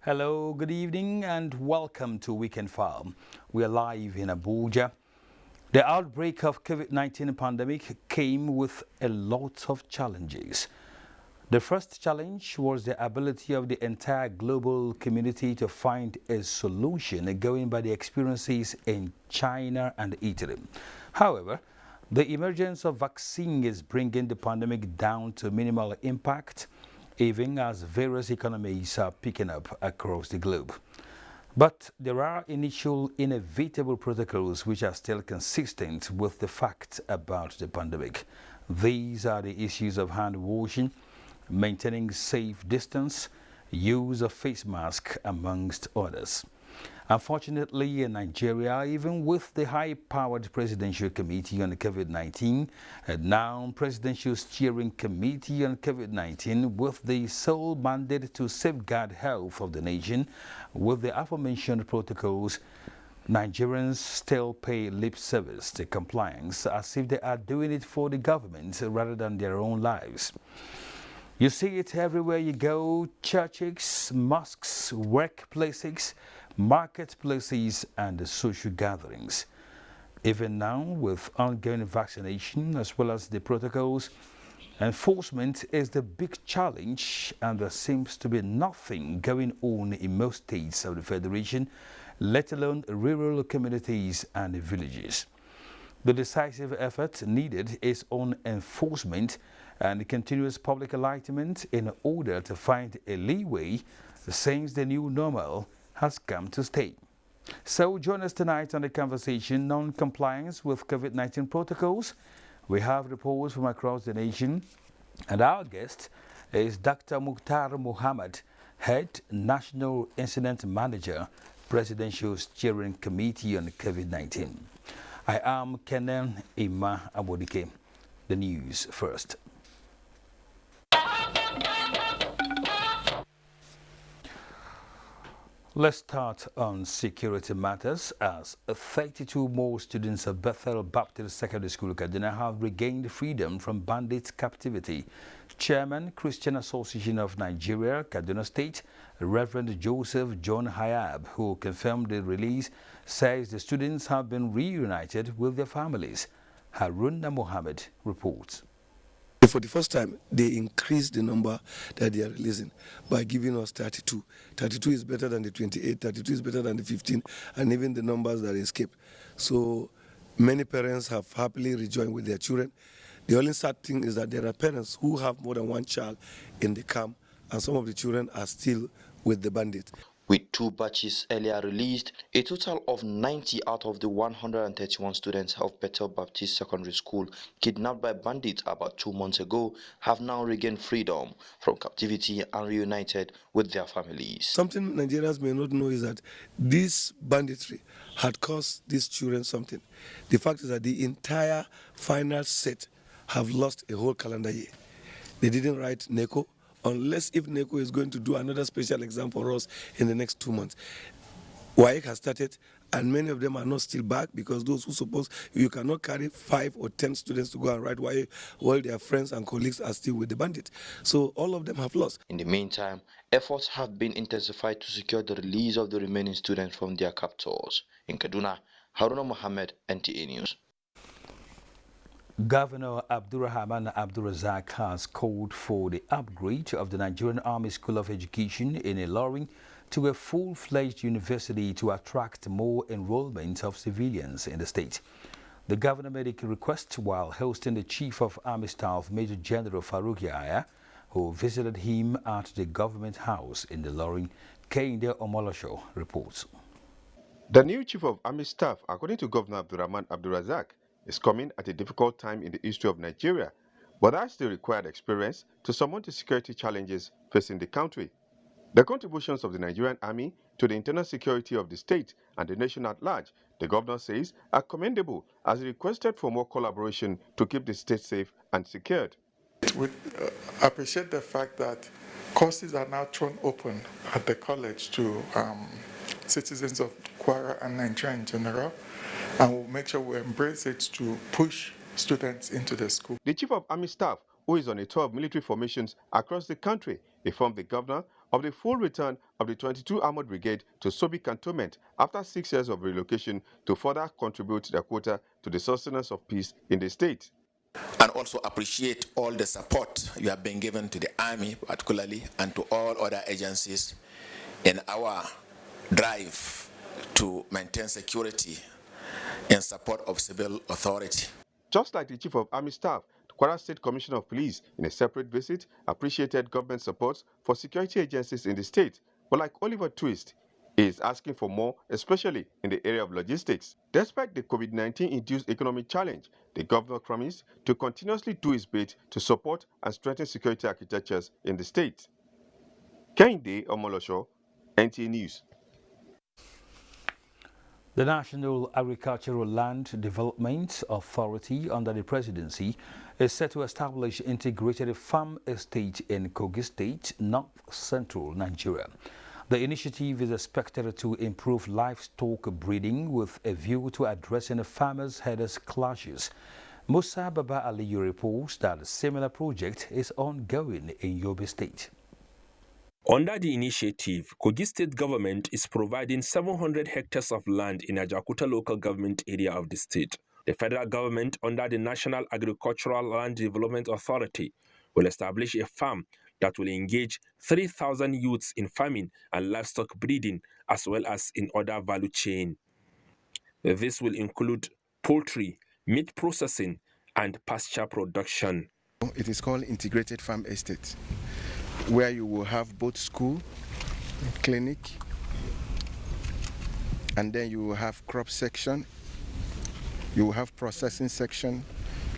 Hello, good evening, and welcome to Weekend Farm. We are live in Abuja. The outbreak of COVID-19 pandemic came with a lot of challenges. The first challenge was the ability of the entire global community to find a solution going by the experiences in China and Italy. However, the emergence of vaccine is bringing the pandemic down to minimal impact, even as various economies are picking up across the globe. But there are initial inevitable protocols which are still consistent with the fact about the pandemic. These are the issues of hand washing, maintaining safe distance, use of face mask, amongst others. Unfortunately, in Nigeria, even with the high-powered Presidential Committee on COVID-19 and now Presidential Steering Committee on COVID-19 with the sole mandate to safeguard health of the nation, with the aforementioned protocols, Nigerians still pay lip service to compliance as if they are doing it for the government rather than their own lives. You see it everywhere you go: churches, mosques, workplaces, marketplaces, and social gatherings. Even now, with ongoing vaccination as well as the protocols, enforcement is the big challenge, and there seems to be nothing going on in most states of the Federation, let alone rural communities and villages. The decisive effort needed is on enforcement and continuous public enlightenment in order to find a leeway since the new normal has come to stay. So join us tonight on the conversation on compliance with COVID-19 protocols. We have reports from across the nation, and our guest is Dr. Mukhtar Mohammed, Head National Incident Manager, Presidential Steering Committee on COVID-19. I am Kenan Ima Abodike. The news first. Let's start on security matters, as 32 more students of Bethel Baptist Secondary School, Kaduna, have regained freedom from bandit captivity. Chairman, Christian Association of Nigeria, Kaduna State, Reverend Joseph John Hayab, who confirmed the release, says the students have been reunited with their families. Haruna Mohammed reports. For the first time, they increased the number that they are releasing by giving us 32. 32 is better than the 28, 32 is better than the 15, and even the numbers that escape. So many parents have happily rejoined with their children. The only sad thing is that there are parents who have more than one child in the camp, and some of the children are still with the bandits. With 2 batches earlier released, a total of 90 out of the 131 students of Bethel Baptist Secondary School kidnapped by bandits about 2 months ago have now regained freedom from captivity and reunited with their families. Something Nigerians may not know is that this banditry had cost these children something. The fact is that the entire final set have lost a whole calendar year. They didn't write NECO, unless if NECO is going to do another special exam for us in the next 2 months. WAEC has started, and many of them are not still back because those who suppose you cannot carry 5 or 10 students to go and write WAEC while their friends and colleagues are still with the bandit. So all of them have lost. In the meantime, efforts have been intensified to secure the release of the remaining students from their captors. In Kaduna, Haruna Mohammed, NTA News. Governor Abdurrahman Abdulrazak has called for the upgrade of the Nigerian Army School of Education in Ilorin to a full-fledged university to attract more enrollment of civilians in the state. The governor made a request while hosting the Chief of Army Staff, Major General Farouk Yahya, who visited him at the government house in Ilorin. Kehinde Omolosho reports. The new Chief of Army Staff, according to Governor Abdurrahman Abdulrazak, is coming at a difficult time in the history of Nigeria, but has the required experience to surmount the security challenges facing the country. The contributions of the Nigerian Army to the internal security of the state and the nation at large, the governor says, are commendable, as he requested for more collaboration to keep the state safe and secured. We appreciate the fact that courses are now thrown open at the college to citizens of Kwara and Nigeria in general, and we'll make sure we embrace it to push students into the school. The Chief of Army Staff, who is on a tour of military formations across the country, informed the governor of the full return of the 22 Armored Brigade to Sobi Cantonment after 6 years of relocation to further contribute their quota to the sustenance of peace in the state. And also appreciate all the support you have been given to the Army particularly and to all other agencies in our drive to maintain security in support of civil authority. Just like the Chief of Army Staff, the Kwara State Commissioner of Police, in a separate visit, appreciated government support for security agencies in the state. But like Oliver Twist, he is asking for more, especially in the area of logistics. Despite the COVID-19-induced economic challenge, the governor promised to continuously do his bit to support and strengthen security architectures in the state. Kehinde Omolosho, NTA News. The National Agricultural Land Development Authority under the presidency is set to establish integrated farm estate in Kogi State, north-central Nigeria. The initiative is expected to improve livestock breeding with a view to addressing farmers-herders clashes. Musa Baba Aliyu reports that a similar project is ongoing in Yobe State. Under the initiative, Kogi State government is providing 700 hectares of land in Ajakuta local government area of the state. The federal government, under the National Agricultural Land Development Authority, will establish a farm that will engage 3,000 youths in farming and livestock breeding, as well as in other value chain. This will include poultry, meat processing, and pasture production. It is called Integrated Farm Estate, where you will have both school, clinic, and then you will have crop section, you will have processing section,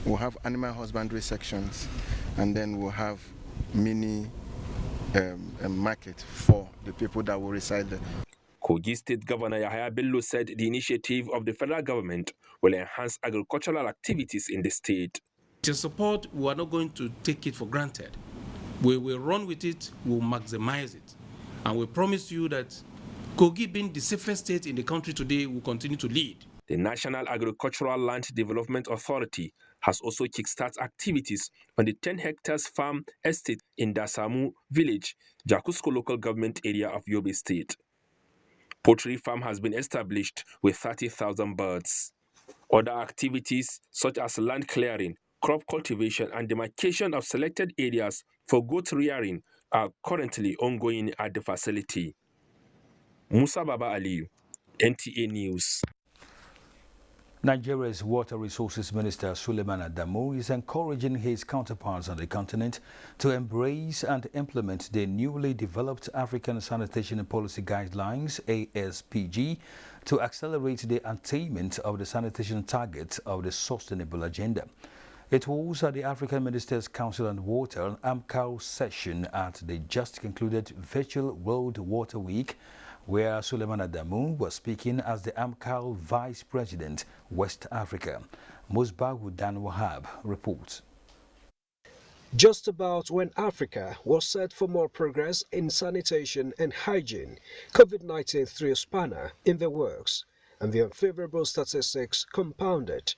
we'll have animal husbandry sections, and then we'll have mini market for the people that will reside there. Kogi State Governor Yahaya Bello said the initiative of the federal government will enhance agricultural activities in the state. To support, we are not going to take it for granted. We will run with it, we will maximize it. And we promise you that Kogi, being the safest state in the country today, will continue to lead. The National Agricultural Land Development Authority has also kickstarted activities on the 10 hectares farm estate in Dasamu village, Jakusko local government area of Yobe State. Poultry farm has been established with 30,000 birds. Other activities such as land clearing, crop cultivation and demarcation of selected areas for goat rearing are currently ongoing at the facility. Musa Baba Aliyu, NTA News. Nigeria's Water Resources Minister Suleiman Adamu is encouraging his counterparts on the continent to embrace and implement the newly developed African Sanitation Policy Guidelines (ASPG) to accelerate the attainment of the sanitation targets of the Sustainable Agenda. It was at the African Ministers' Council on Water (AMCAO) session at the just concluded virtual World Water Week, where Suleiman Adamu was speaking as the AMCAO Vice President, West Africa. Musbahu Dan Wahab reports. Just about when Africa was set for more progress in sanitation and hygiene, COVID-19 threw a spanner in the works, and the unfavorable statistics compounded.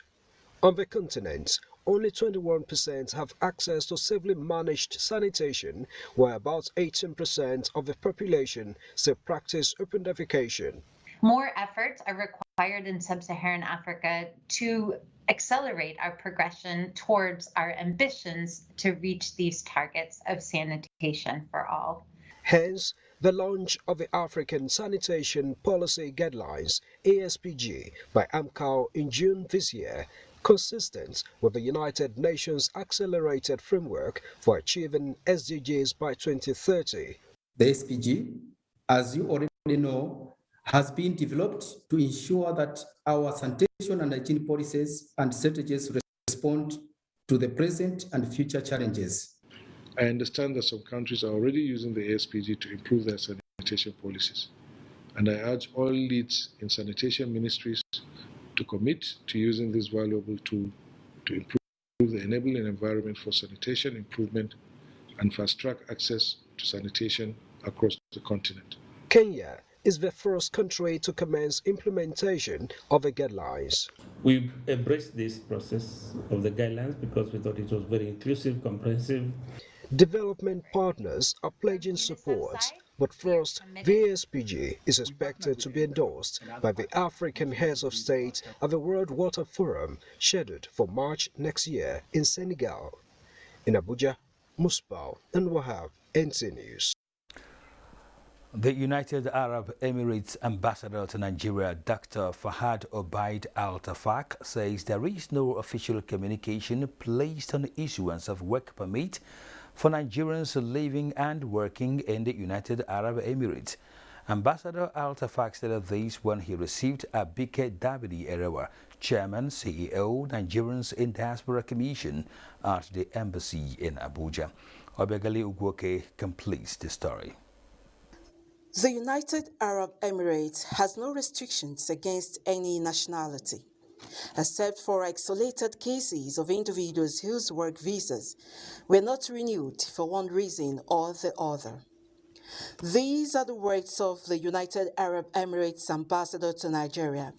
On the continent, only 21% have access to safely managed sanitation, while about 18% of the population still practice open defecation. More efforts are required in sub-Saharan Africa to accelerate our progression towards our ambitions to reach these targets of sanitation for all. Hence, the launch of the African Sanitation Policy Guidelines, ASPG, by AMCAO in June this year, consistent with the United Nations Accelerated Framework for Achieving SDGs by 2030. The SPG, as you already know, has been developed to ensure that our sanitation and hygiene policies and strategies respond to the present and future challenges. I understand that some countries are already using the ASPG to improve their sanitation policies, and I urge all leads in sanitation ministries to commit to using this valuable tool to improve the enabling environment for sanitation improvement and fast-track access to sanitation across the continent. Kenya is the first country to commence implementation of the guidelines. We embraced this process of the guidelines because we thought it was very inclusive, comprehensive. Development partners are pledging support, but first, the ASPG is expected to be endorsed by the African heads of state at the World Water Forum scheduled for March next year in Senegal. In Abuja, Musbau and Wahab, NT News. The United Arab Emirates ambassador to Nigeria, Dr. Fahad Obaid Al-Tafak, says there is no official communication placed on the issuance of work permit for Nigerians living and working in the United Arab Emirates. Ambassador Al-Tafak said this when he received Abike Davidi Erewa, Chairman, CEO, Nigerians in Diaspora Commission at the embassy in Abuja. Obegali Ugwoke completes the story. The United Arab Emirates has no restrictions against any nationality, except for isolated cases of individuals whose work visas were not renewed for one reason or the other. These are the words of the United Arab Emirates ambassador to Nigeria,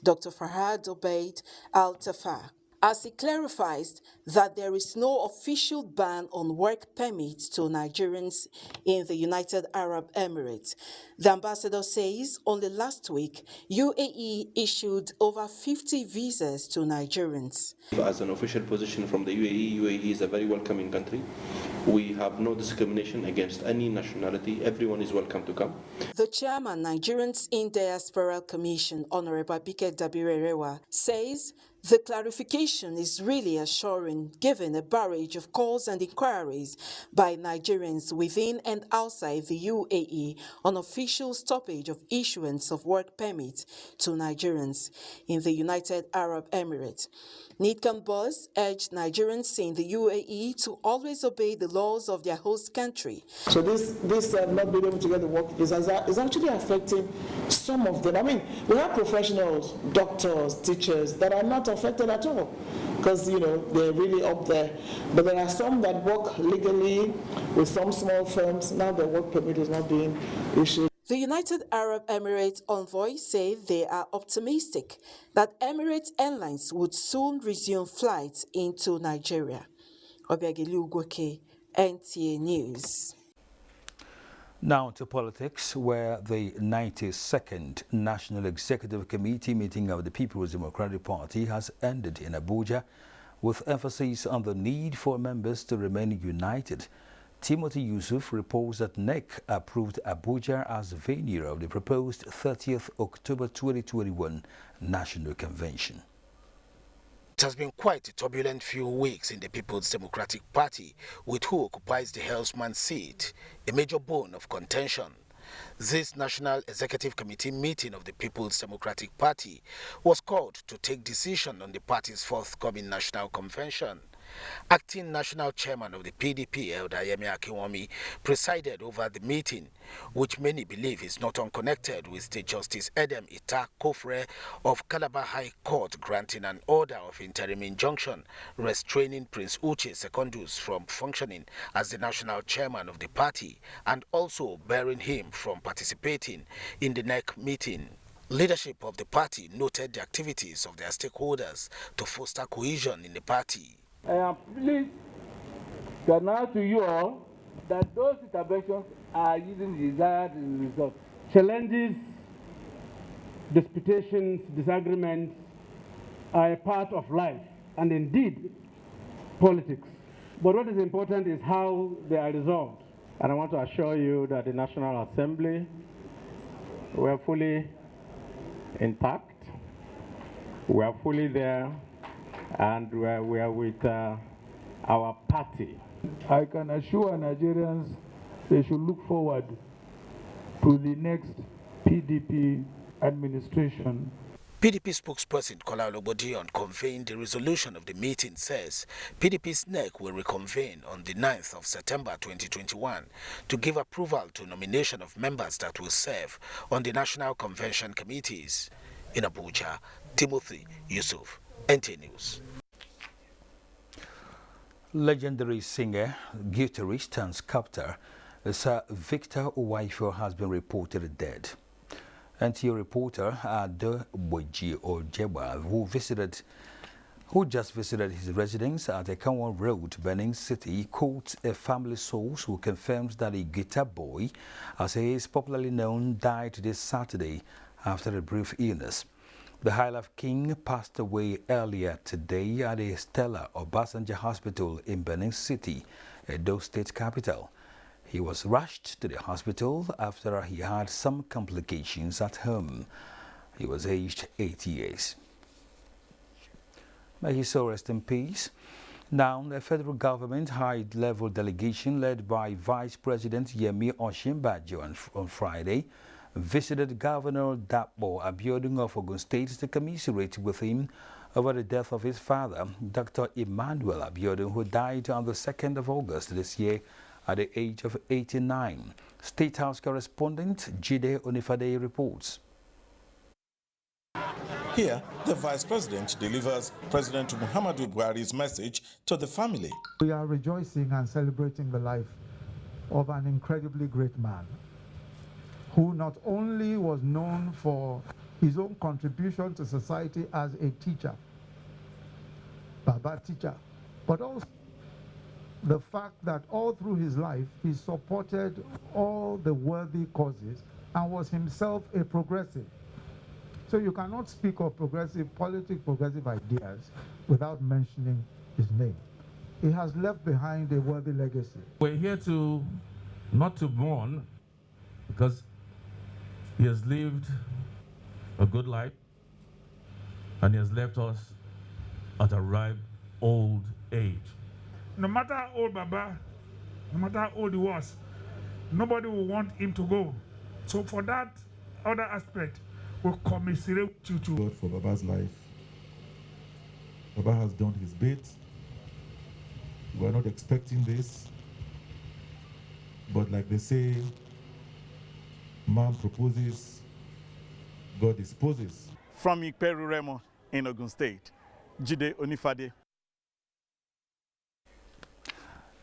Dr. Fahad Obaid Al-Tafak, as he clarifies that there is no official ban on work permits to Nigerians in the United Arab Emirates. The ambassador says only last week, UAE issued over 50 visas to Nigerians. As an official position from the UAE is a very welcoming country. We have no discrimination against any nationality. Everyone is welcome to come. The chairman, Nigerians in Diaspora Commission, Honorable Abike Davidi Erewa, says the clarification is really assuring, given a barrage of calls and inquiries by Nigerians within and outside the UAE on official stoppage of issuance of work permits to Nigerians in the United Arab Emirates. Nidcom Boss urged Nigerians in the UAE to always obey the laws of their host country. So this not being able to get the work is actually affecting some of them. I mean, we have professionals, doctors, teachers that are not affected at all because, they're really up there. But there are some that work legally with some small firms. Now their work permit is not being issued. The United Arab Emirates envoy said they are optimistic that Emirates Airlines would soon resume flights into Nigeria. Obiageli Ugwoke, NTA News. Now to politics, where the 92nd National Executive Committee meeting of the People's Democratic Party has ended in Abuja, with emphasis on the need for members to remain united. Timothy Yusuf reports that NEC approved Abuja as venue of the proposed 30th October 2021 National Convention. It has been quite a turbulent few weeks in the People's Democratic Party, with who occupies the Hellsman seat, a major bone of contention. This National Executive Committee meeting of the People's Democratic Party was called to take decision on the party's forthcoming National Convention. Acting National Chairman of the PDP, Elder Yemi Akinwumi, presided over the meeting, which many believe is not unconnected with State Justice Edem Ita Kofre of Calabar High Court granting an order of interim injunction restraining Prince Uche Secondus from functioning as the National Chairman of the party and also barring him from participating in the NEC meeting. Leadership of the party noted the activities of their stakeholders to foster cohesion in the party. I am pleased to announce to you all that those interventions are yielding the desired results. Challenges, disputations, disagreements are a part of life and indeed politics. But what is important is how they are resolved. And I want to assure you that the National Assembly were fully intact. We are fully there. And we are with our party. I can assure Nigerians they should look forward to the next PDP administration. PDP spokesperson Kola Olobodi, on conveying the resolution of the meeting, says PDP's NEC will reconvene on the 9th of September 2021 to give approval to nomination of members that will serve on the National Convention committees. In Abuja, Timothy Yusuf, NT News. Legendary singer, guitarist and sculptor Sir Victor Uwaifo has been reported dead. NTA reporter Ado Boji Ojeba, who just visited his residence at Ekanwa Road, Benin City, quotes a family source who confirms that a guitar boy, as he is popularly known, died this Saturday after a brief illness. The High Life King passed away earlier today at the Stella Obasanjo Hospital in Benin City, Edo State capital. He was rushed to the hospital after he had some complications at home. He was aged 80 years. May his soul rest in peace. Now, the federal government high-level delegation led by Vice President Yemi Osinbajo on Friday visited Governor Dapo Abiodun of Ogun State to commiserate with him over the death of his father, Dr. Emmanuel Abiodun, who died on the 2nd of August this year at the age of 89. State House correspondent Jide Onifade reports. Here, the Vice President delivers President Muhammadu Buhari's message to the family. We are rejoicing and celebrating the life of an incredibly great man who not only was known for his own contribution to society as a teacher, Baba teacher, but also the fact that all through his life he supported all the worthy causes and was himself a progressive. So you cannot speak of progressive politics, progressive ideas without mentioning his name. He has left behind a worthy legacy. We're here not to mourn, because he has lived a good life and he has left us at a ripe old age. No matter how old Baba, no matter how old he was, nobody will want him to go. So for that other aspect, we'll commiserate you too. God for Baba's life. Baba has done his bit. We are not expecting this. But like they say, man proposes, God disposes. From Ikperu Remo in Ogun State, Jide Onifade.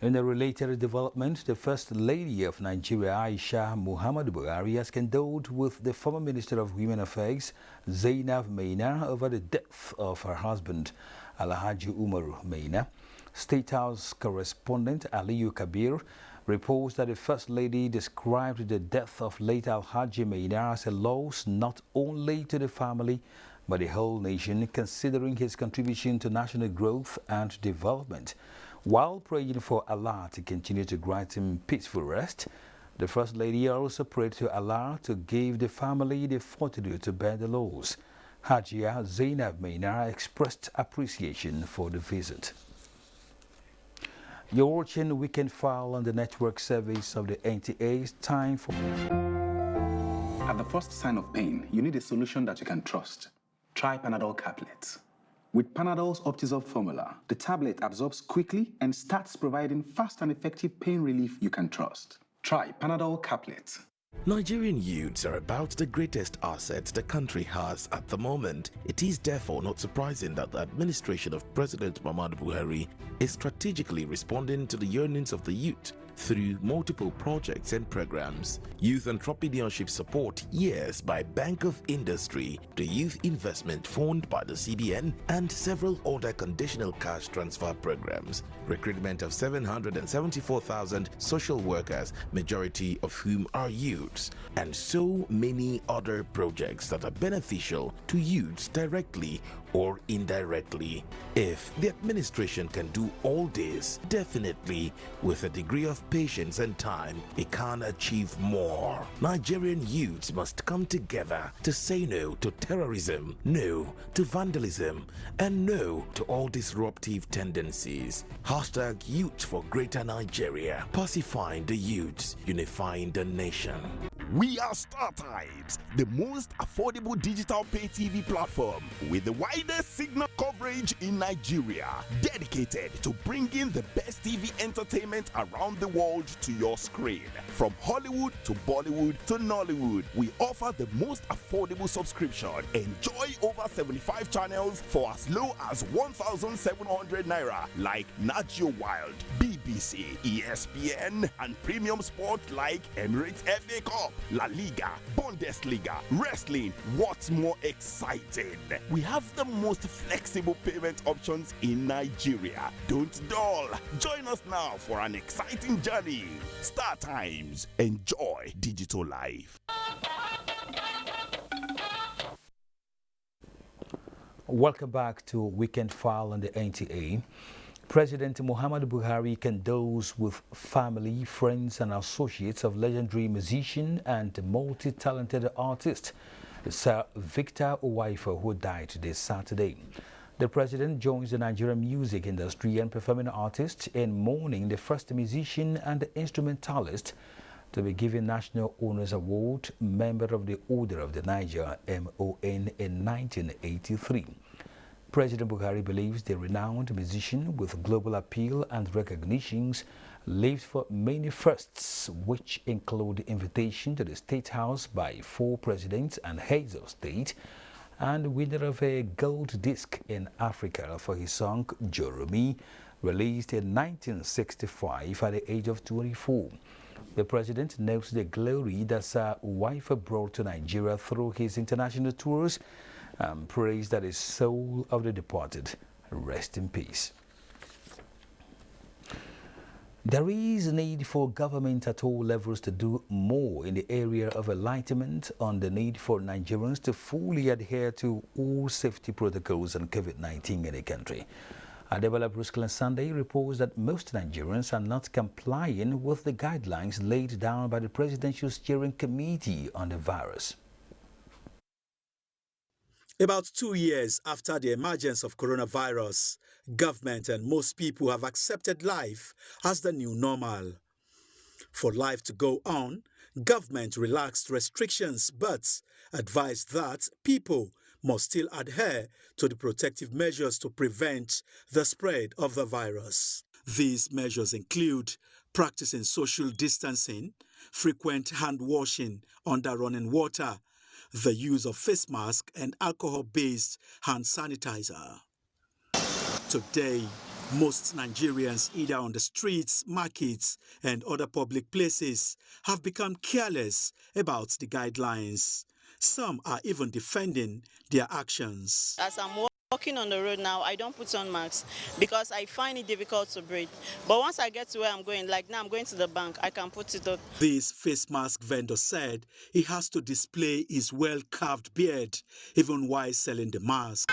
In a related development, the First Lady of Nigeria, Aisha Muhammadu Buhari, has condoled with the former Minister of Women Affairs, Zainab Maina, over the death of her husband, Alhaji Umaru Maina. State House correspondent Aliyu Kabir reports that the First Lady described the death of late Alhaji Maina as a loss not only to the family, but the whole nation, considering his contribution to national growth and development. While praying for Allah to continue to grant him peaceful rest, the First Lady also prayed to Allah to give the family the fortitude to bear the loss. Hajia Zainab Maina expressed appreciation for the visit. You're watching Weekend File on the network service of the NTA. It's time for... At the first sign of pain, you need a solution that you can trust. Try Panadol Caplets. With Panadol's Optizorb formula, the tablet absorbs quickly and starts providing fast and effective pain relief you can trust. Try Panadol Caplets. Nigerian youths are about the greatest assets the country has at the moment. It is therefore not surprising that the administration of President Muhammadu Buhari is strategically responding to the yearnings of the youth through multiple projects and programs. Youth Entrepreneurship Support Years by Bank of Industry, the Youth Investment Fund by the CBN, and several other conditional cash transfer programs. Recruitment of 774,000 social workers, majority of whom are youths, and so many other projects that are beneficial to youths directly or indirectly. If the administration can do all this, definitely with a degree of patience and time, it can achieve more. Nigerian youths must come together to say no to terrorism, no to vandalism, and no to all disruptive tendencies. Hashtag Youth for Greater Nigeria. Pacifying the youths, unifying the nation. We are StarTimes, the most affordable digital pay TV platform with the widest signal coverage in Nigeria, dedicated to bringing the best TV entertainment around the world to your screen. From Hollywood to Bollywood to Nollywood, we offer the most affordable subscription. Enjoy over 75 channels for as low as 1,700 naira, like Nat Geo Wild, BBC, ESPN, and premium sports like Emirates FA Cup, La Liga, Bundesliga, wrestling. What's more exciting? We have the most flexible payment options in Nigeria. Don't dull. Join us now for an exciting journey. StarTimes. Enjoy digital life. Welcome back to Weekend File on the NTA. President Muhammadu Buhari condoles with family, friends and associates of legendary musician and multi-talented artist Sir Victor Uwaifo, who died this Saturday. The president joins the Nigerian music industry and performing artists in mourning the first musician and instrumentalist to be given National Honours Award, member of the Order of the Niger, MON, in 1983. President Buhari believes the renowned musician with global appeal and recognitions lived for many firsts, which include invitation to the State House by 4 presidents and heads of state, and winner of a gold disc in Africa for his song Joromi, released in 1965 at the age of 24. The president notes the glory that Sir Uwaifo brought to Nigeria through his international tours, and prays that the soul of the departed rest in peace. There is a need for government at all levels to do more in the area of enlightenment on the need for Nigerians to fully adhere to all safety protocols on COVID-19 in the country. Adebola Bruskel on Sunday reports that most Nigerians are not complying with the guidelines laid down by the Presidential Steering Committee on the virus. About 2 years after the emergence of coronavirus, government and most people have accepted life as the new normal. For life to go on, government relaxed restrictions but advised that people must still adhere to the protective measures to prevent the spread of the virus. These measures include practicing social distancing, frequent hand washing under running water, the use of face mask and alcohol-based hand sanitizer. Today, most Nigerians, either on the streets, markets, and other public places, have become careless about the guidelines. Some are even defending their actions. As I'm walking on the road now, I don't put on masks because I find it difficult to breathe. But once I get to where I'm going, like now I'm going to the bank, I can put it on. This face mask vendor said he has to display his well-carved beard even while selling the mask.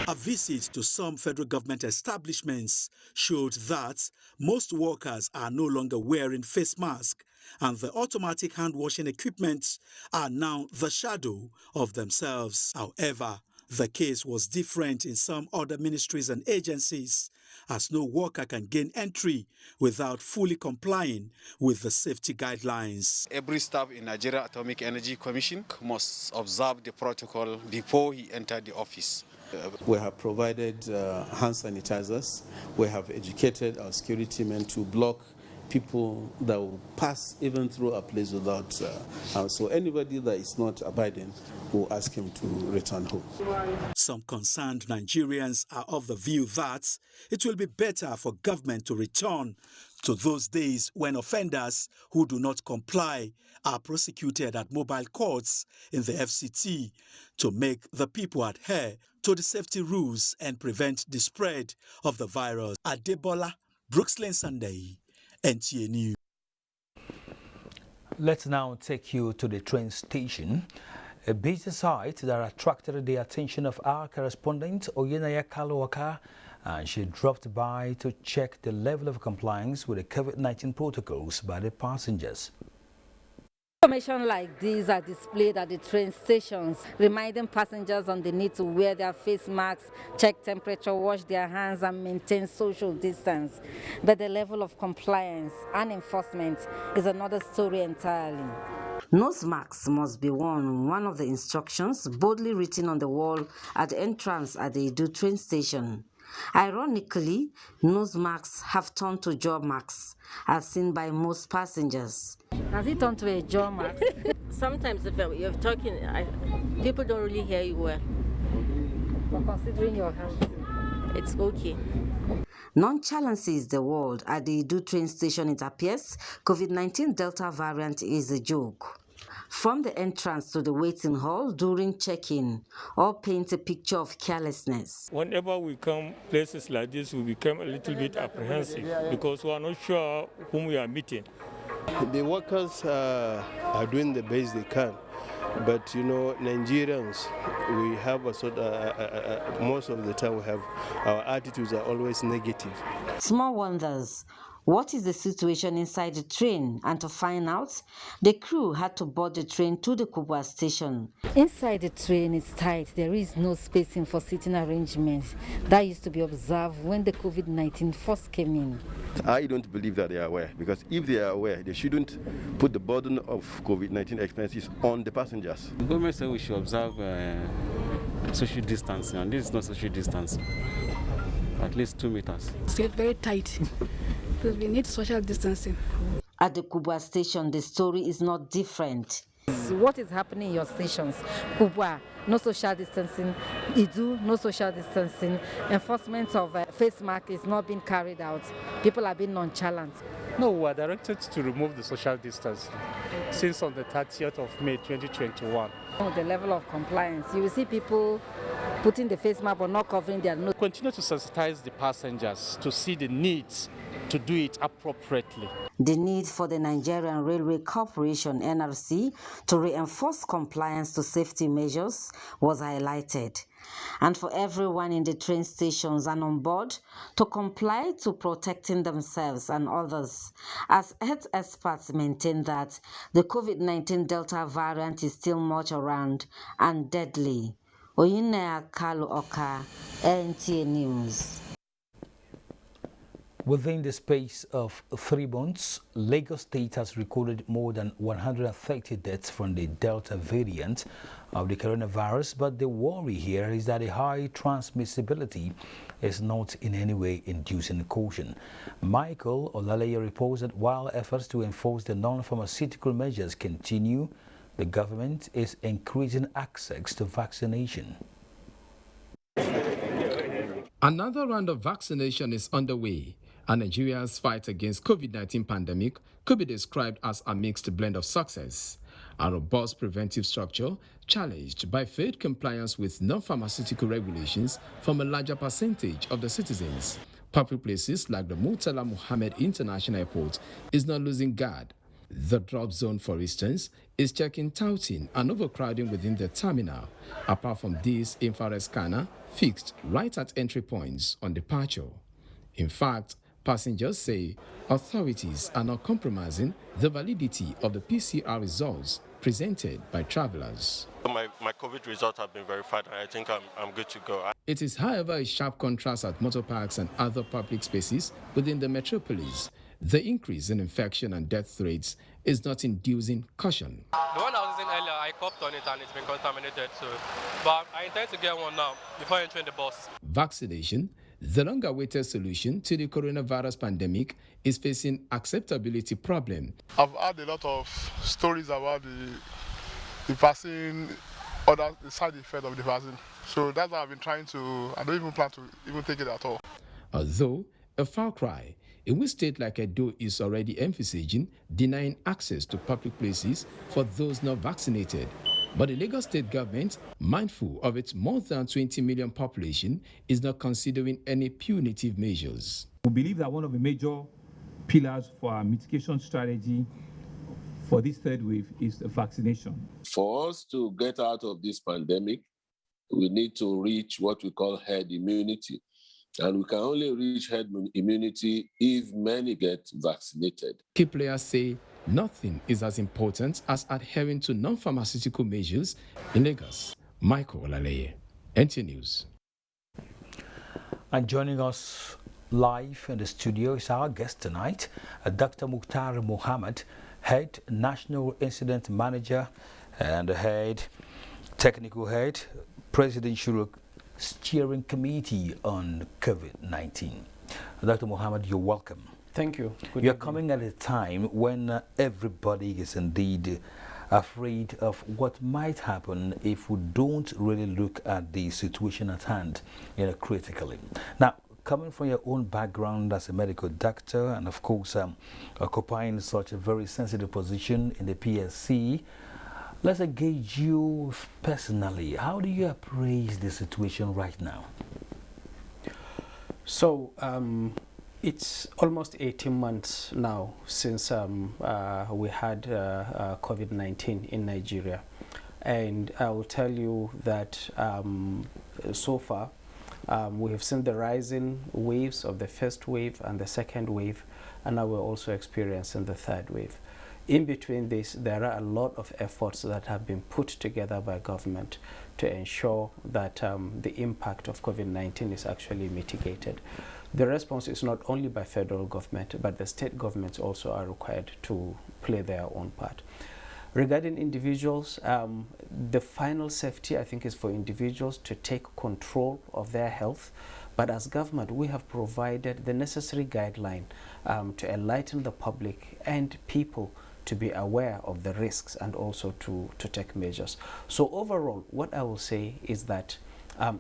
A visit to some federal government establishments showed that most workers are no longer wearing face masks, and the automatic hand washing equipment are now the shadow of themselves. However, the case was different in some other ministries and agencies, as no worker can gain entry without fully complying with the safety guidelines. Every staff in Nigeria Atomic Energy Commission must observe the protocol before he enters the office. We have provided hand sanitizers. We have educated our security men to block people that will pass even through a place without. So anybody that is not abiding, will ask him to return home. Some concerned Nigerians are of the view that it will be better for government to return to those days when offenders who do not comply are prosecuted at mobile courts in the FCT to make the people adhere to the safety rules and prevent the spread of the virus. Adebola, Brooksland Sunday, NTA News. Let's now take you to the train station, a busy site that attracted the attention of our correspondent Oyenaya Kalowaka, and she dropped by to check the level of compliance with the COVID-19 protocols by the passengers. Information like these are displayed at the train stations, reminding passengers on the need to wear their face masks, check temperature, wash their hands, and maintain social distance. But the level of compliance and enforcement is another story entirely. Nose masks must be worn, one of the instructions boldly written on the wall at the entrance at the Edu train station. Ironically, nose masks have turned to jaw masks, as seen by most passengers. Has it turned to a jaw mask? Sometimes if you're talking, people don't really hear you well. But considering your health, it's okay. Nonchalance is the word. At the Edu train station, it appears COVID-19 Delta variant is a joke. From the entrance to the waiting hall during check-in, all paint a picture of carelessness. Whenever we come places like this, we become a little bit apprehensive because we are not sure whom we are meeting. The workers are doing the best they can, but you know, Nigerians, we have a sort of, most of the time we have, our attitudes are always negative. Small wonders. What is the situation inside the train? And to find out, the crew had to board the train to the Kubwa station. Inside the train is tight. There is no spacing for sitting arrangements. That used to be observed when the COVID-19 first came in. I don't believe that they are aware, because if they are aware, they shouldn't put the burden of COVID-19 expenses on the passengers. The government said we should observe social distancing, and this is not social distancing. At least 2 meters. It's very tight. Because we need social distancing. At the Kubwa station, the story is not different. What is happening in your stations? Kubwa, no social distancing. Edu, no social distancing. Enforcement of face mask is not being carried out. People are being nonchalant. No, we are directed to remove the social distancing since on the 30th of May 2021. The level of compliance. You will see people putting the face mask but not covering their nose. Continue to sensitize the passengers to see the needs to do it appropriately. The need for the Nigerian Railway Corporation, NRC, to reinforce compliance to safety measures was highlighted. And for everyone in the train stations and on board to comply to protecting themselves and others, as health experts maintain that the COVID-19 Delta variant is still much around and deadly. Oyinaya Kalu Oka, NTA News. Within the space of 3 months, Lagos State has recorded more than 130 deaths from the Delta variant of the coronavirus, but the worry here is that the high transmissibility is not in any way inducing caution. Michael Olaleye reports that while efforts to enforce the non-pharmaceutical measures continue, the government is increasing access to vaccination. Another round of vaccination is underway, and Nigeria's fight against COVID-19 pandemic could be described as a mixed blend of success. A robust preventive structure challenged by failed compliance with non-pharmaceutical regulations from a larger percentage of the citizens. Public places like the Murtala Muhammed International Airport is not losing guard. The drop zone, for instance, is checking touting and overcrowding within the terminal. Apart from this infrared scanner fixed right at entry points on departure. In fact, passengers say authorities are not compromising the validity of the PCR results presented by travelers. My COVID results have been verified, and I think I'm good to go. It is, however, a sharp contrast at motor parks and other public spaces within the metropolis. The increase in infection and death rates is not inducing caution. The one I was using earlier, I coughed on it and it's been contaminated, but I intend to get one now before entering the bus. Vaccination, the long-awaited solution to the coronavirus pandemic, is facing acceptability problem. I've had a lot of stories about the vaccine or the side effect of the vaccine. So that's why I've been trying to, I don't even plan to even take it at all. Although a far cry, in which state like Edo is already emphasizing denying access to public places for those not vaccinated. But the Lagos state government, mindful of its more than 20 million population, is not considering any punitive measures. We believe that one of the major pillars for our mitigation strategy for this third wave is vaccination. For us to get out of this pandemic, we need to reach what we call herd immunity. And we can only reach herd immunity if many get vaccinated. Key players say nothing is as important as adhering to non-pharmaceutical measures. In Lagos, Michael Olaleye, NT News. And joining us live in the studio is our guest tonight, Dr. Mukhtar Mohammed, head national incident manager and the head technical head, presidential steering committee on COVID-19. Dr. Mohammed, you're welcome. Thank you. Good You're evening. coming at a time when everybody is indeed afraid of what might happen if we don't really look at the situation at hand, critically. Now, coming from your own background as a medical doctor and of course occupying such a very sensitive position in the PSC, let's engage you personally. How do you appraise the situation right now? So, it's almost 18 months now since we had COVID-19 in Nigeria. And I will tell you that so far, we have seen the rising waves of the first wave and the second wave, and now we're also experiencing the third wave. In between this, there are a lot of efforts that have been put together by government to ensure that the impact of COVID-19 is actually mitigated. The response is not only by federal government, but the state governments also are required to play their own part. Regarding individuals, the final safety, I think, is for individuals to take control of their health. But as government, we have provided the necessary guideline to enlighten the public and people to be aware of the risks and also to take measures. So overall, what I will say is that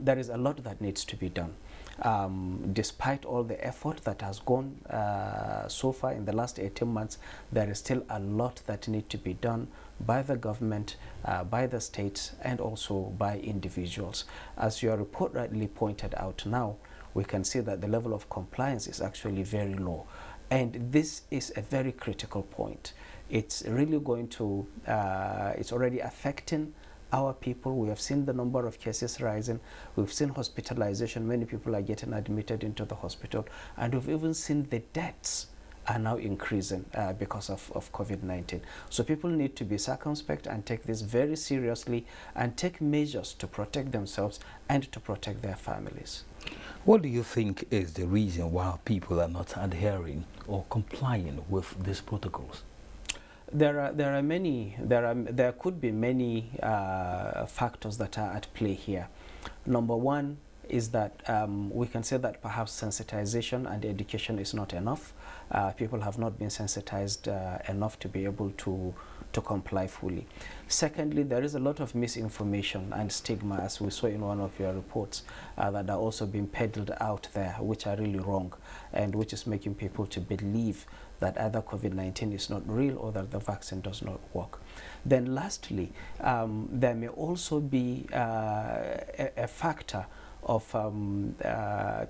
there is a lot that needs to be done. Despite all the effort that has gone so far in the last 18 months, there is still a lot that needs to be done by the government, by the states, and also by individuals. As your report rightly pointed out now, we can see that the level of compliance is actually very low. And this is a very critical point. It's really going to, it's already affecting our people. We have seen the number of cases rising. We've seen hospitalization. Many people are getting admitted into the hospital. And we've even seen the deaths are now increasing because of COVID-19. So people need to be circumspect and take this very seriously and take measures to protect themselves and to protect their families. What do you think is the reason why people are not adhering or complying with these protocols? There could be many factors that are at play here. Number one is that we can say that perhaps sensitization and education is not enough. People have not been sensitized enough to be able to comply fully. Secondly, there is a lot of misinformation and stigma, as we saw in one of your reports, that are also being peddled out there, which are really wrong, and which is making people to believe that either COVID-19 is not real or that the vaccine does not work. Then lastly, there may also be a factor of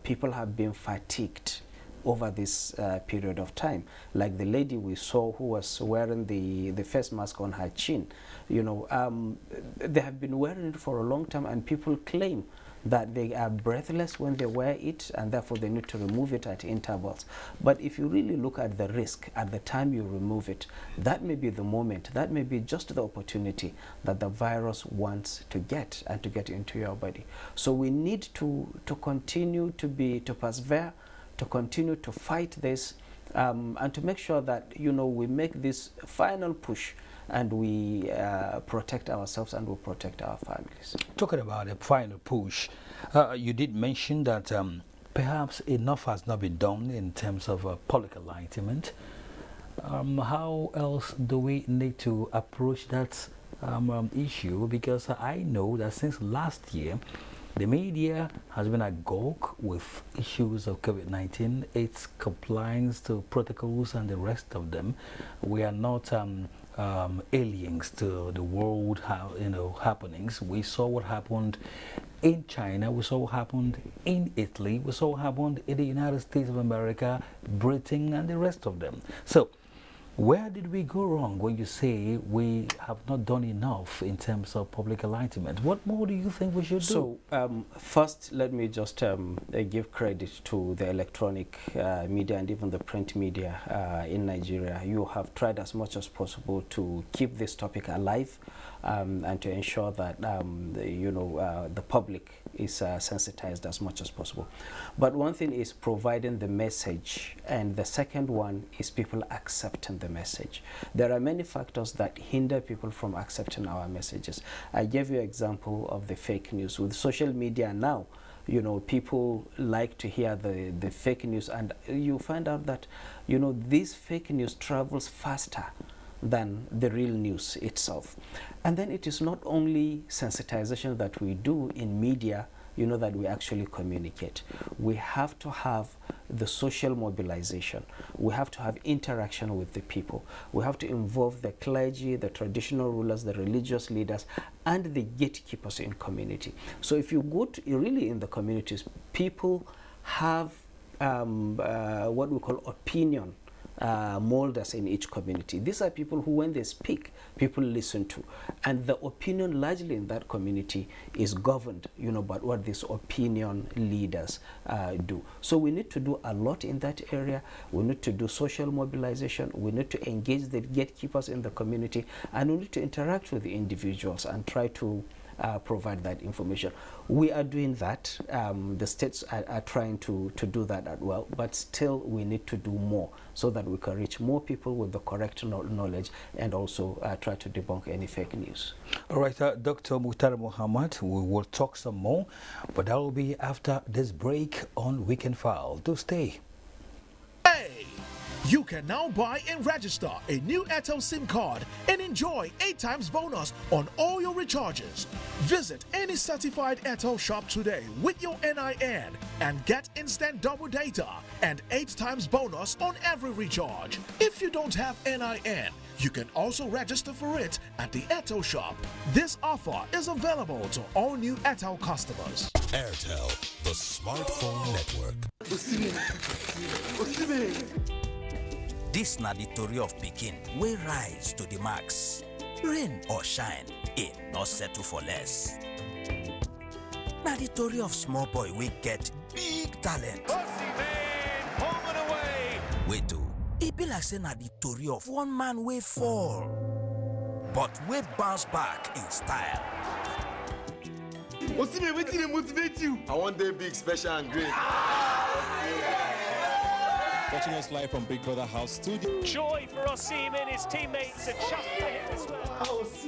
people have been fatigued over this period of time. Like the lady we saw who was wearing the face mask on her chin. You know, they have been wearing it for a long time, and people claim that they are breathless when they wear it, and therefore they need to remove it at intervals. But if you really look at the risk at the time you remove it, that may be the moment, that may be just the opportunity that the virus wants to get and to get into your body. So we need to continue to persevere, to continue to fight this, and to make sure that, you know, we make this final push and we protect ourselves and we protect our families. Talking about a final push, you did mention that perhaps enough has not been done in terms of public enlightenment. How else do we need to approach that issue? Because I know that since last year, the media has been agog with issues of COVID-19, its compliance to protocols and the rest of them. We are not aliens to the world happenings. We saw what happened in China, we saw what happened in Italy, we saw what happened in the United States of America, Britain, and the rest of them. So where did we go wrong when you say we have not done enough in terms of public enlightenment? What more do you think we should do? So first, let me just give credit to the electronic media and even the print media in Nigeria. You have tried as much as possible to keep this topic alive and to ensure that the public is sensitized as much as possible. But one thing is providing the message, and the second one is people accepting the message. There are many factors that hinder people from accepting our messages. I gave you an example of the fake news. With social media now, people like to hear the fake news, and you find out that, this fake news travels faster than the real news itself. And then it is not only sensitization that we do in media, that we actually communicate. We have to have the social mobilization. We have to have interaction with the people. We have to involve the clergy, the traditional rulers, the religious leaders, and the gatekeepers in community. So if you go to really in the communities, people have what we call opinion molders in each community. These are people who, when they speak, people listen to, and the opinion largely in that community is governed, by what these opinion leaders do. So we need to do a lot in that area. We need to do social mobilization. We need to engage the gatekeepers in the community, and we need to interact with the individuals and try to provide that information. We are doing that. The states are trying to do that as well, but still we need to do more so that we can reach more people with the correct knowledge, and also try to debunk any fake news. All right, Dr. Muhtar Muhammad, we will talk some more, but that will be after this break on Weekend File. Do stay. Hey! You can now buy and register a new Airtel SIM card and enjoy 8 times bonus on all your recharges. Visit any certified Airtel shop today with your NIN and get instant double data and 8 times bonus on every recharge. If you don't have NIN, you can also register for it at the Airtel shop. This offer is available to all new Airtel customers. Airtel, the smartphone network. This na the story of Pekin, wey rise to the max. Rain or shine, it not settle for less. Na the story of small boy wey get big talent. Home and away. Wait do, it be like say na the story of one man wey fall, but wey bounce back in style. Osimhen, wetin dey motivate you? I want day big, special and great. Watching us live from Big Brother House Studio. Joy for Osimhen, his teammates, and chuffed for him as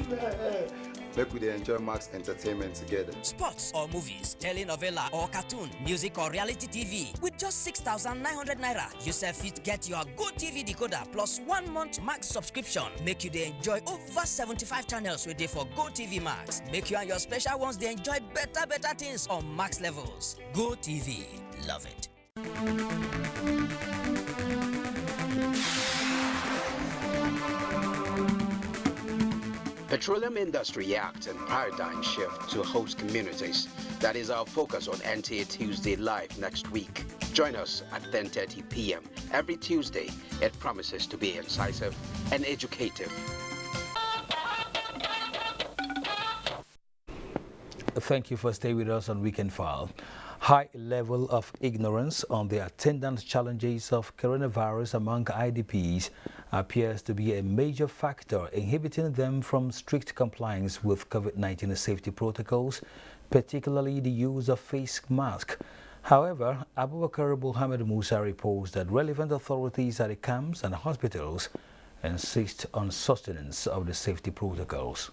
well. Make we enjoy Max Entertainment together. Sports or movies, telenovela or cartoon, music or reality TV. With just 6,900 naira, you fit get your GoTV decoder plus 1 month Max subscription. Make you enjoy over 75 channels with for GoTV Max. Make you and your special ones enjoy better things on Max levels. GoTV, love it. Petroleum Industry Act and Paradigm Shift to Host Communities. That is our focus on NTA Tuesday Live next week. Join us at 10:30 p.m. every Tuesday. It promises to be incisive and educative. Thank you for staying with us on Weekend File. High level of ignorance on the attendant challenges of coronavirus among IDPs appears to be a major factor inhibiting them from strict compliance with COVID-19 safety protocols, particularly the use of face masks. However, Abubakar Mohamed Musa reports that relevant authorities at the camps and hospitals insist on sustenance of the safety protocols.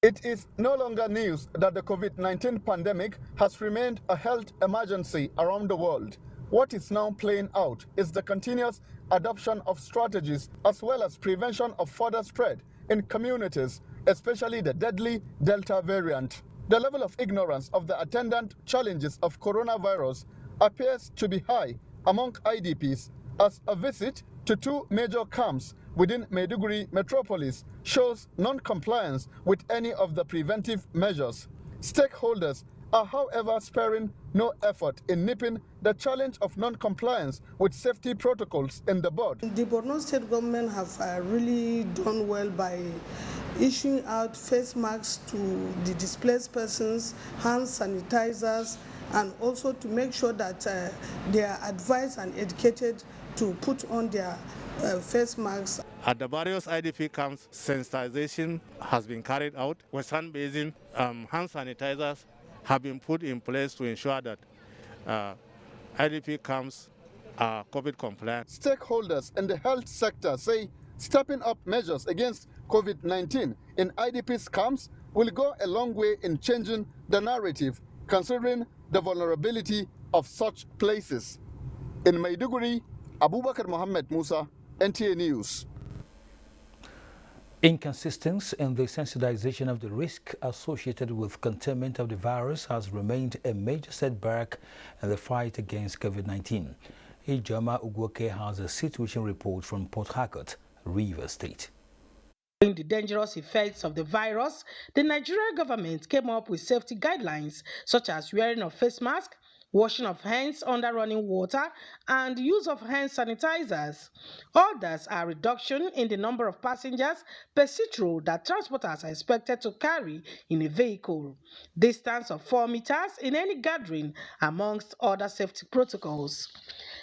It is no longer news that the COVID-19 pandemic has remained a health emergency around the world. What is now playing out is the continuous adoption of strategies as well as prevention of further spread in communities, especially the deadly Delta variant. The level of ignorance of the attendant challenges of coronavirus appears to be high among IDPs, as a visit to 2 major camps within Maiduguri metropolis shows non-compliance with any of the preventive measures. Stakeholders are, however, sparing no effort in nipping the challenge of non-compliance with safety protocols in the bud. The Borno State government have really done well by issuing out face masks to the displaced persons, hand sanitizers, and also to make sure that they are advised and educated to put on their face masks. At the various IDP camps, sensitization has been carried out. With sunbathing, hand sanitizers have been put in place to ensure that IDP camps are COVID compliant. Stakeholders in the health sector say stepping up measures against COVID-19 in IDPs camps will go a long way in changing the narrative, considering the vulnerability of such places. In Maiduguri, Abubakar Mohammed Musa, NTA News. Inconsistency in the sensitization of the risk associated with containment of the virus has remained a major setback in the fight against COVID-19. Ijoma Ugwoke has a situation report from Port Harcourt, Rivers State. The dangerous effects of the virus, the Nigerian government came up with safety guidelines such as wearing of face masks, washing of hands under running water, and use of hand sanitizers. Others are reduction in the number of passengers per seat row that transporters are expected to carry in a vehicle, distance of 4 meters in any gathering, amongst other safety protocols.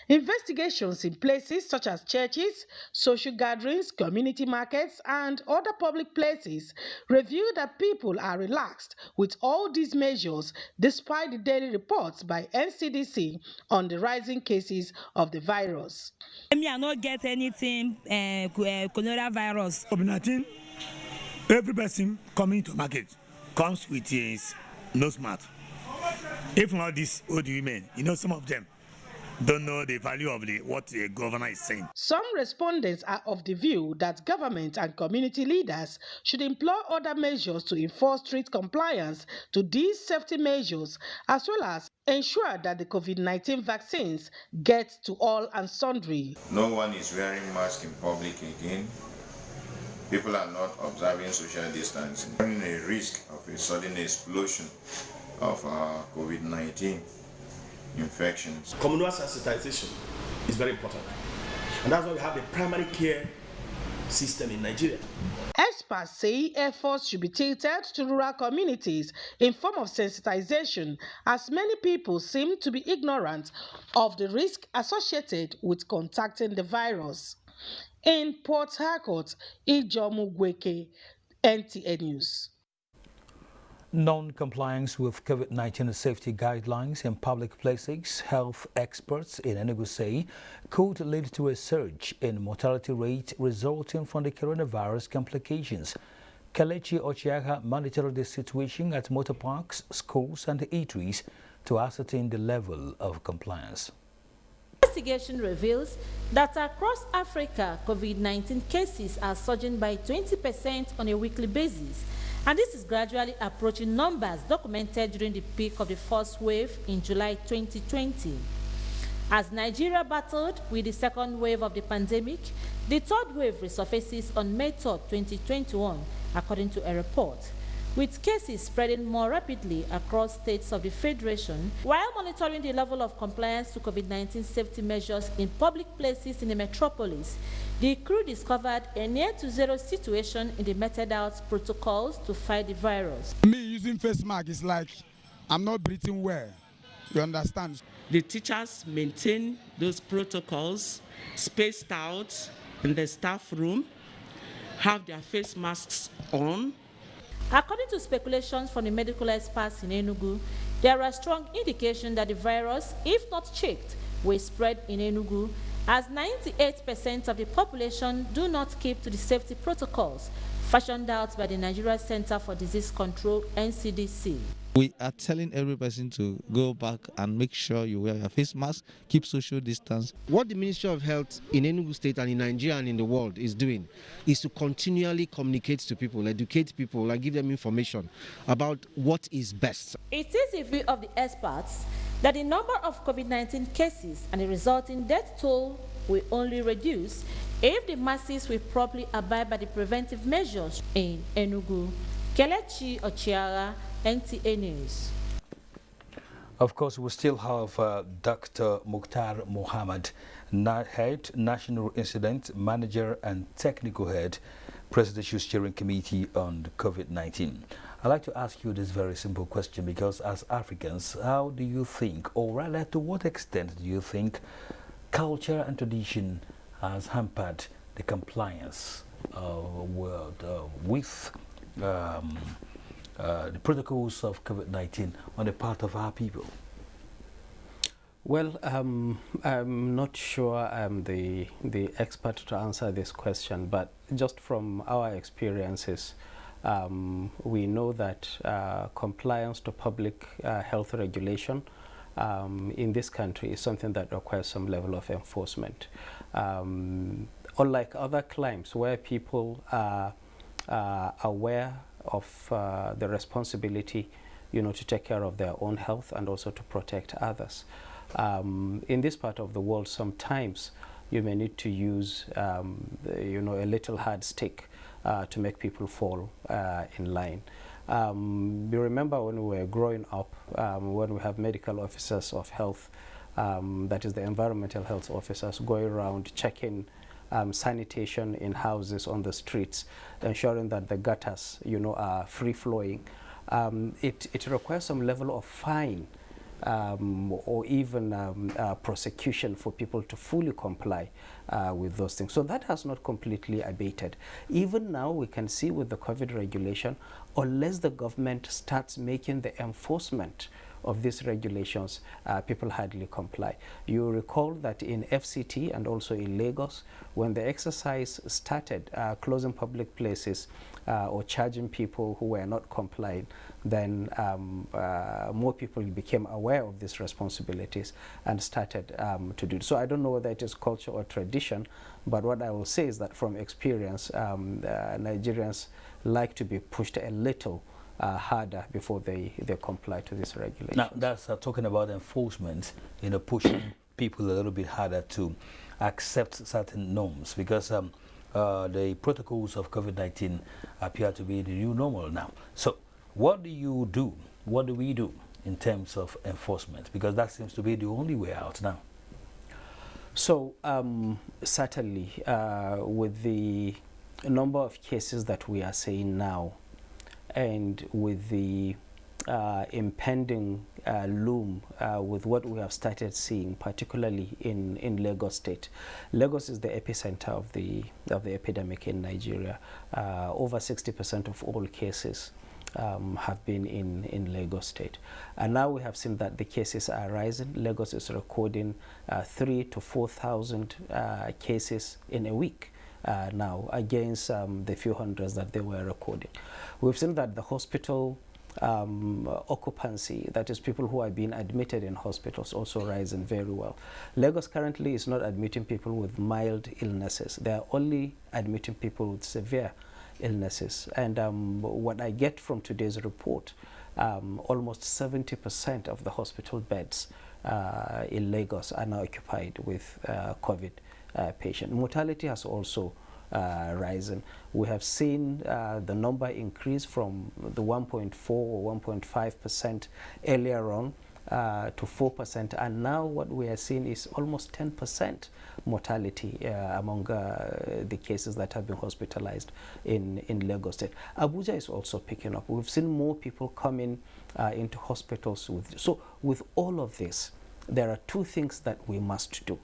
Investigations in places such as churches, social gatherings, community markets, and other public places reveal that people are relaxed with all these measures despite the daily reports by NCDC on the rising cases of the virus. Me, I not get anything coronavirus. COVID-19, every person coming to market comes with his nose mask. If not these old women, some of them don't know the value of what the governor is saying. Some respondents are of the view that government and community leaders should employ other measures to enforce strict compliance to these safety measures, as well as ensure that the COVID-19 vaccines get to all and sundry. No one is wearing masks in public again. People are not observing social distancing. There is a risk of a sudden explosion of COVID-19 infections. Communal sensitization is very important, and that's why we have the primary care system in Nigeria. Experts say efforts should be tilted to rural communities in form of sensitization, as many people seem to be ignorant of the risk associated with contacting the virus. In Port Harcourt, Ijoma Ugwoke, NTA News. Non-compliance with COVID-19 safety guidelines in public places, health experts in Enugu say, could lead to a surge in mortality rate resulting from the coronavirus complications. Kelechi Ochiagha monitored the situation at motor parks, schools and eateries to ascertain the level of compliance. Investigation reveals that across Africa, COVID-19 cases are surging by 20% on a weekly basis. And this is gradually approaching numbers documented during the peak of the first wave in July 2020. As Nigeria battled with the second wave of the pandemic, the third wave resurfaces on May 3, 2021, according to a report, with cases spreading more rapidly across states of the Federation. While monitoring the level of compliance to COVID-19 safety measures in public places in the metropolis, the crew discovered a near-to-zero situation in the meted out protocols to fight the virus. Me using face mask is like I'm not breathing well. You understand? The teachers maintain those protocols spaced out in the staff room, have their face masks on. According to speculations from the medical experts in Enugu, there are strong indications that the virus, if not checked, will spread in Enugu, as 98% of the population do not keep to the safety protocols fashioned out by the Nigeria Center for Disease Control, NCDC. We are telling every person to go back and make sure you wear your face mask, keep social distance. What the Ministry of Health in Enugu State and in Nigeria and in the world is doing is to continually communicate to people, educate people, and give them information about what is best. It is the view of the experts that the number of COVID-19 cases and the resulting death toll will only reduce if the masses will properly abide by the preventive measures in Enugu. Kelechi Ochiagha, NTA News. Of course, we still have Dr. Mukhtar Mohammed, Head, National Incident Manager and Technical Head, Presidential Steering Committee on COVID-19. I'd like to ask you this very simple question, because as Africans, how do you think, or rather to what extent do you think culture and tradition has hampered the compliance with the protocols of COVID-19 on the part of our people? Well, I'm not sure I'm the expert to answer this question, but just from our experiences, we know that compliance to public health regulation in this country is something that requires some level of enforcement. Unlike other climes where people are aware of the responsibility, to take care of their own health and also to protect others. In this part of the world, sometimes you may need to use, a little hard stick to make people fall in line. You remember when we were growing up, when we have medical officers of health, that is the environmental health officers, going around checking sanitation in houses on the streets, ensuring that the gutters, are free-flowing. It requires some level of fine or even prosecution for people to fully comply with those things. So that has not completely abated. Even now, we can see with the COVID regulation, unless the government starts making the enforcement of these regulations, people hardly comply. You recall that in FCT and also in Lagos, when the exercise started closing public places or charging people who were not complying, then more people became aware of these responsibilities and started to do it. So I don't know whether it is culture or tradition, but what I will say is that from experience, Nigerians like to be pushed a little harder before they comply to this regulation. Now, that's talking about enforcement, pushing people a little bit harder to accept certain norms, because the protocols of COVID-19 appear to be the new normal now. So what do you do? What do we do in terms of enforcement? Because that seems to be the only way out now. So certainly, with the number of cases that we are seeing now, and with the impending loom with what we have started seeing, particularly in Lagos State. Lagos is the epicenter of the epidemic in Nigeria. Over 60% of all cases have been in Lagos State. And now we have seen that the cases are rising. Lagos is recording 3,000 to 4,000 cases in a week. Now, against the few hundreds that they were recording. We've seen that the hospital occupancy, that is people who are being admitted in hospitals, also rising very well. Lagos currently is not admitting people with mild illnesses. They are only admitting people with severe illnesses. And what I get from today's report, almost 70% of the hospital beds in Lagos are now occupied with COVID patient. Mortality has also risen. We have seen the number increase from the 1.4 or 1.5% earlier on to 4%, and now what we are seeing is almost 10% mortality among the cases that have been hospitalized in Lagos State. Abuja is also picking up. We've seen more people coming into hospitals. So with all of this, there are two things that we must do.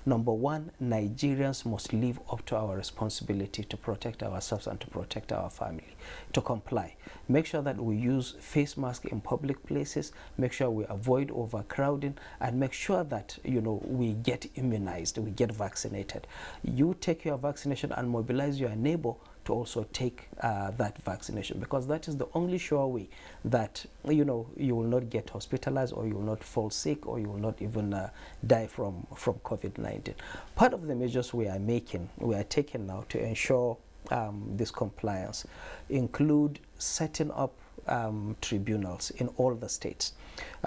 Number one, Nigerians must live up to our responsibility to protect ourselves and to protect our family, to comply. Make sure that we use face masks in public places, make sure we avoid overcrowding, and make sure that, we get immunized, we get vaccinated. You take your vaccination and mobilize your neighbor to also take that vaccination, because that is the only sure way that you will not get hospitalized, or you will not fall sick, or you will not even die from COVID-19. Part of the measures we are taking now to ensure this compliance include setting up tribunals in all the states.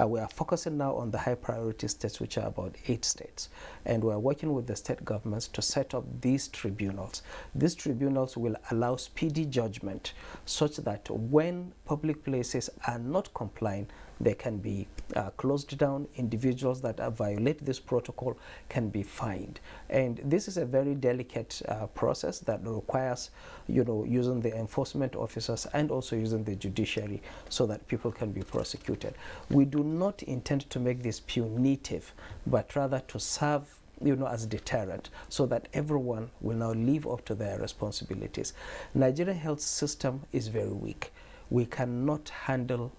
We are focusing now on the high priority states, which are about 8 states. And we are working with the state governments to set up these tribunals. These tribunals will allow speedy judgment such that when public places are not complying, they can be closed down. Individuals that violate this protocol can be fined. And this is a very delicate process that requires, using the enforcement officers and also using the judiciary so that people can be prosecuted. We do not intend to make this punitive, but rather to serve as deterrent, so that everyone will now live up to their responsibilities. Nigerian health system is very weak. We cannot handle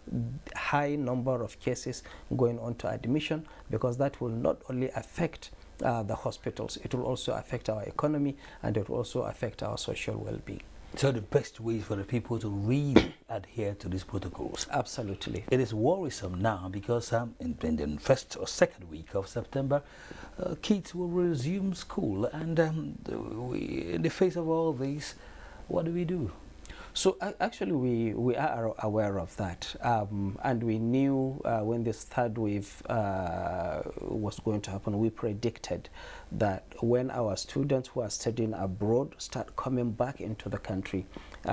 high number of cases going on to admission, because that will not only affect the hospitals, it will also affect our economy, and it will also affect our social well-being. So the best way is for the people to really adhere to these protocols. Absolutely. It is worrisome now because in the first or second week of September, kids will resume school, and in the face of all this, what do we do? So actually we are aware of that, and we knew when this third wave was going to happen. We predicted that when our students who are studying abroad start coming back into the country,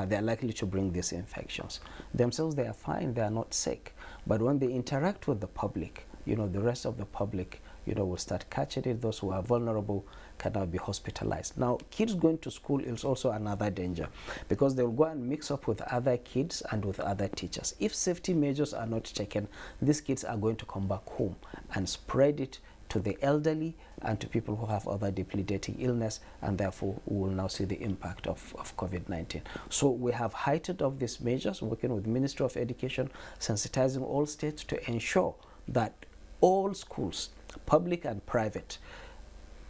they are likely to bring these infections. Themselves, they are fine, they are not sick, but when they interact with the public, the rest of the public will start catching it. Those who are vulnerable can now be hospitalized. Now, kids going to school is also another danger, because they will go and mix up with other kids and with other teachers. If safety measures are not taken, these kids are going to come back home and spread it to the elderly and to people who have other debilitating illness, and therefore we will now see the impact of COVID-19. So we have heightened of these measures, working with the Ministry of Education, sensitizing all states to ensure that all schools, public and private,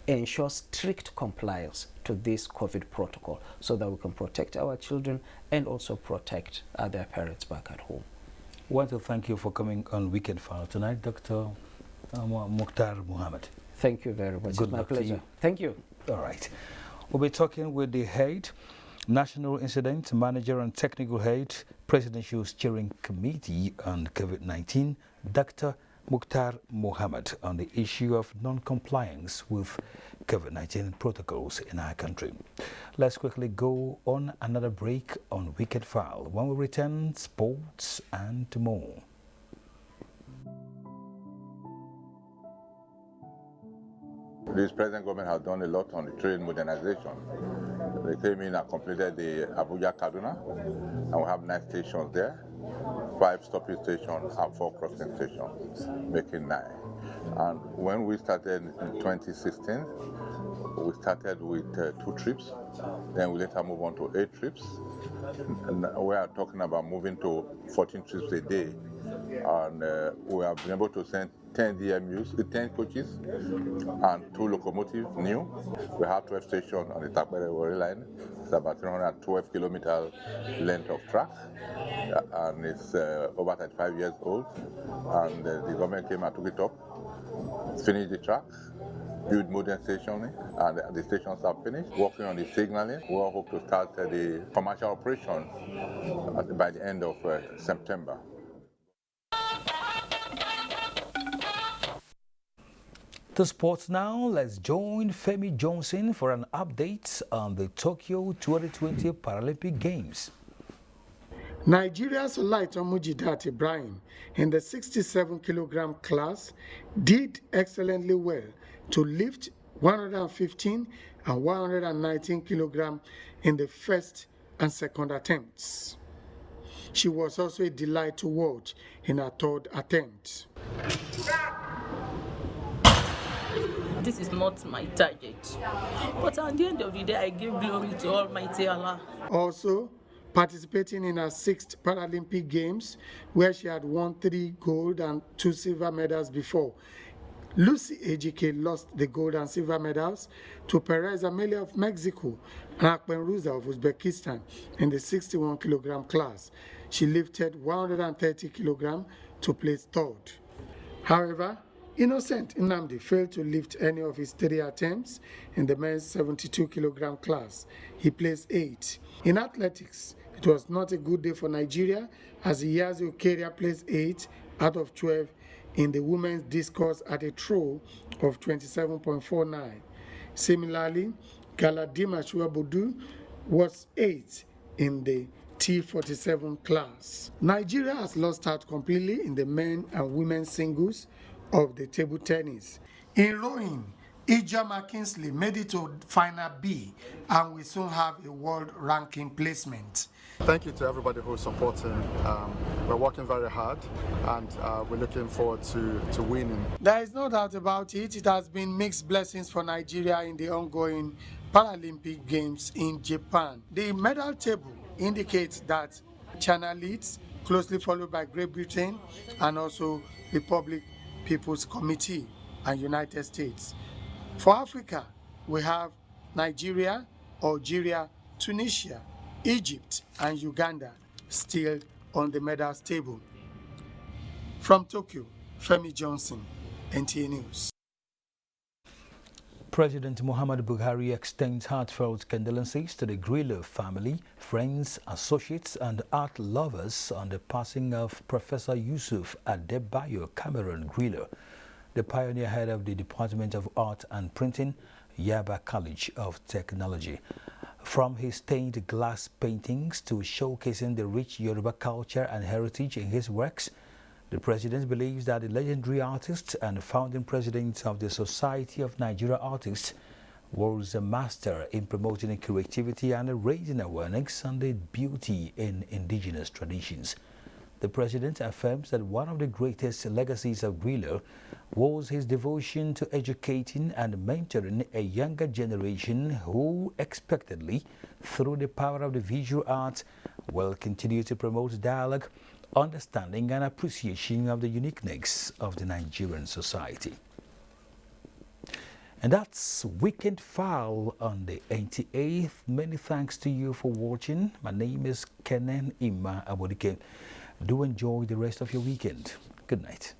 ensure strict compliance to this COVID protocol, so that we can protect our children and also protect their parents back at home. I want to thank you for coming on Weekend File tonight, Dr. Mukhtar Mohammed. Thank you very much. Good it's my luck to pleasure. you. Thank you. All right. We'll be talking with the head, National Incident Manager and Technical Head, Presidential Steering Committee on COVID-19, Dr. Mukhtar Mohammed, on the issue of non-compliance with COVID-19 protocols in our country. Let's quickly go on another break on Weekend File. When we return, sports and more. This present government has done a lot on the train modernization. They came in and completed the Abuja Kaduna, and we have 9 stations there, 5 stopping stations and 4 crossing stations, making 9. And when we started in 2016, we started with 2 trips, then we later moved on to 8 trips. And we are talking about moving to 14 trips a day. And we have been able to send 10 DMUs, 10 coaches, and 2 locomotives new. We have 12 stations on the Takbere line. It's about 312 kilometer length of track, and it's over 35 years old. And the government came and took it up, finished the track, build modern stationing, and the stations are finished. Working on the signaling. We all hope to start the commercial operation by the end of September. To sports now, let's join Femi Johnson for an update on the Tokyo 2020 Paralympic Games. Nigeria's Olaitan Mujidat Ibrahim in the 67-kilogram class did excellently well to lift 115 and 119 kilogram in the first and second attempts. She was also a delight to watch in her third attempt. This is not my target. But at the end of the day, I give glory to Almighty Allah. Also, participating in her 6th Paralympic Games, where she had won 3 gold and 2 silver medals before, Lucy Ejike lost the gold and silver medals to Perez Amelia of Mexico and Akpenruza of Uzbekistan in the 61-kilogram class. She lifted 130 kilogram to place 3rd. However, Innocent Nnamdi failed to lift any of his 3 attempts in the men's 72-kilogram class. He placed 8th. In athletics, it was not a good day for Nigeria, as Iyazu Okeria placed 8th out of 12 in the women's discus at a throw of 27.49. Similarly, Galadima Shuabudu was 8th in the T47 class. Nigeria has lost out completely in the men and women's singles of the table tennis. In rowing, Ijoma Kingsley made it to final B and will soon have a world ranking placement. Thank you to everybody who's supporting. We're working very hard, and we're looking forward to winning. There is no doubt about it. It has been mixed blessings for Nigeria in the ongoing Paralympic Games in Japan. The medal table indicates that China leads, closely followed by Great Britain and also Republic People's Committee and United States. For Africa, we have Nigeria, Algeria, Tunisia, Egypt and Uganda still on the medals table. From Tokyo, Femi Johnson, NTA News. President Muhammadu Buhari extends heartfelt condolences to the Grillo family, friends, associates and art lovers on the passing of Professor Yusuf Adebayo Cameron Grillo, the pioneer head of the Department of Art and Printing, Yaba College of Technology. From his stained glass paintings to showcasing the rich Yoruba culture and heritage in his works, the president believes that the legendary artist and founding president of the Society of Nigeria Artists was a master in promoting creativity and raising awareness on the beauty in indigenous traditions. The president affirms that one of the greatest legacies of Grillo was his devotion to educating and mentoring a younger generation who expectedly, through the power of the visual arts, will continue to promote dialogue, understanding and appreciation of the uniqueness of the Nigerian society. And that's Weekend File on the 88th. Many thanks to you for watching. My name is Kenan Ima Abodike. Do enjoy the rest of your weekend. Good night.